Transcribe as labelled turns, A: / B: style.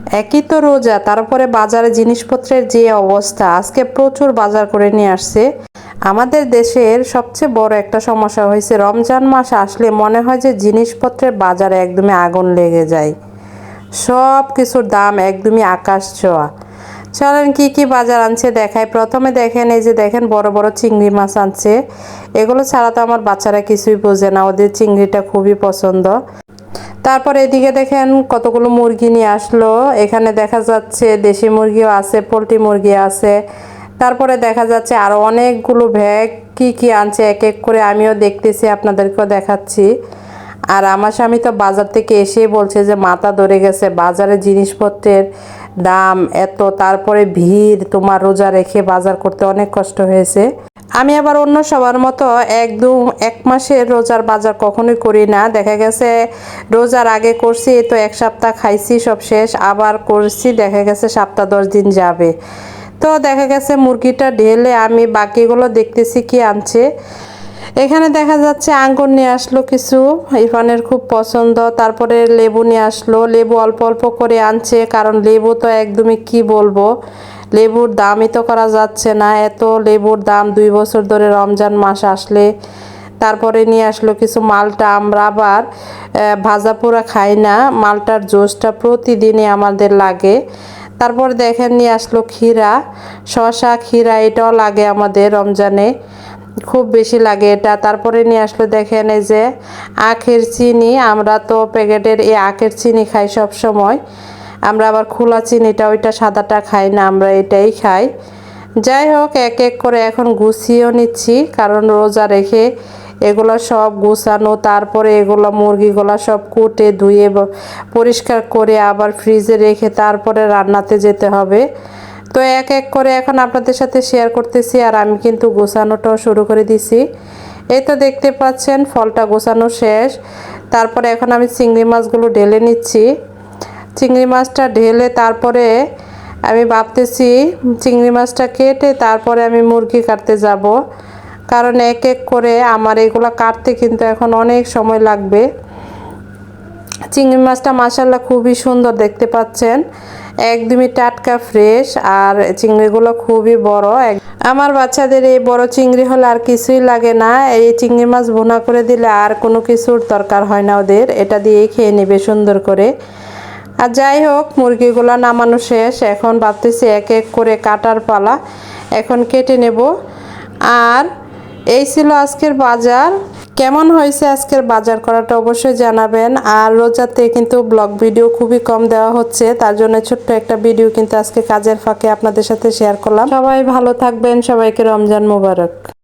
A: একই তো রোজা, তারপরে বাজারে জিনিসপত্রের যে অবস্থা, আজকে প্রচুর বাজার করে নিয়ে আসছে। আমাদের দেশের সবচেয়ে বড় একটা সমস্যা হয়েছে, রমজান মাস আসলে মনে হয় যে জিনিসপত্রের বাজারে একদমই আগুন লেগে যায়, সব কিছুর দাম একদমই আকাশ ছোঁয়া। চলেন কি কি বাজার আনছে দেখায়। প্রথমে দেখেন, এই যে দেখেন বড় বড় চিংড়ি মাছ আনছে। এগুলো ছাড়া তো আমার বাচ্চারা কিছুই বোঝে না, ওদের চিংড়িটা খুবই পছন্দ। তারপর এদিকে দেখেন কতগুলো মুরগি নিয়ে আসলো। এখানে দেখা যাচ্ছে দেশি মুরগিও আছে, পোলট্রি মুরগি আছে। তারপরে দেখা যাচ্ছে আরও অনেকগুলো ব্যাগ কি কি আনছে এক এক করে আমিও দেখতেছি, আপনাদেরকেও দেখাচ্ছি। আর আমার স্বামী তো বাজার থেকে এসেই বলছে যে মাথা ধরে গেছে, বাজারে জিনিসপত্রের দাম এত, তারপরে ভিড়, তোমার রোজা রেখে বাজার করতে অনেক কষ্ট হয়েছে। আমি আবার অন্য সবার মতো একদম এক মাসের রোজার বাজার কখনোই করি না। দেখা গেছে রোজার আগে করছি তো এক সপ্তাহ খাইছি, সব শেষ, আবার করছি দেখা গেছে সপ্তাহ 10 দিন যাবে। তো দেখা গেছে মুরগিটা ঢেলে আমি বাকিগুলো দেখতেছি কি আনছে। এখানে দেখা যাচ্ছে আঙ্গুর নিয়ে আসলো কিছু, ইরফানের খুব পছন্দ। তারপরে লেবু নিয়ে আসলো, লেবু অল্প অল্প করে আনছে, কারণ লেবু তো একদমই কি বলবো, লেবুর দামই তো করা যাচ্ছে না, এত লেবুর দাম 2 বছর ধরে রমজান মাস আসলে। তারপরে নিয়ে আসলো কিছু মালটা, আমরা আবার ভাজা পোড়া খাই না, মালটার জুসটা প্রতিদিনই আমাদের লাগে। তারপর দেখেন নিয়ে আসলো ক্ষীরা, শসা, ক্ষীরা, এটাও লাগে আমাদের রমজানে, খুব বেশি লাগে এটা। তারপরে নিয়ে আসলো দেখেন এই যে আখের চিনি, আমরা তো প্যাকেটের এই আখের চিনি খাই সব সময়, আমরা আবার খোলা চিনিটা ওইটা সাদাটা খাই না, আমরা এটাই খাই। যাই হোক এক এক করে এখন গুছিয়েও নিচ্ছি, কারণ রোজা রেখে এগুলো সব গুছানো, তারপরে এগুলো মুরগিগুলো সব কুটে ধুয়ে পরিষ্কার করে আবার ফ্রিজে রেখে তারপরে রান্নাতে যেতে হবে। তো এক এক করে এখন আপনাদের সাথে শেয়ার করতেছি, আর আমি কিন্তু গোছানোটাও শুরু করে দিছি। এই তো দেখতে পাচ্ছেন ফলটা গোছানো শেষ। তারপরে এখন আমি চিংড়ি মাছগুলো ঢেলে নিচ্ছি। চিংড়ি মাছটা ঢেলে তারপরে আমি ভাবতেছি চিংড়ি মাছটা কেটে তারপরে আমি মুরগি কাটতে যাব, কারণ এক এক করে আমার এগুলো কাটতে কিন্তু এখন অনেক সময় লাগবে। চিংড়ি মাছটা মাশাআল্লাহ খুবই সুন্দর দেখতে পাচ্ছেন, একদমই টাটকা ফ্রেশ, আর চিংড়িগুলো খুবই বড়। আমার বাচ্চাদের এই বড় চিংড়ি হলে আর কিছুই লাগে না, এই চিংড়ি মাছ ভুনা করে দিলে আর কোনো কিছুর দরকার হয় না ওদের, এটা দিয়েই খেয়ে নেবে সুন্দর করে। আর যাই হোক মুরগিগুলো নামানো শেষ, এখন ভাবতেছি এক এক করে কাটার পালা, এখন কেটে নেব। আর এই ছিল আজকের বাজার। কেমন হয়েছে আজকের বাজার করাটা অবশ্যই জানাবেন। আর রোজাতে কিন্তু ব্লগ ভিডিও খুবই কম দেওয়া হচ্ছে, তার জন্য ছোট্ট একটা ভিডিও কিন্তু আজকে কাজের ফাঁকে আপনাদের সাথে শেয়ার করলাম। সবাই ভালো থাকবেন, সবাইকে রমজান মোবারক।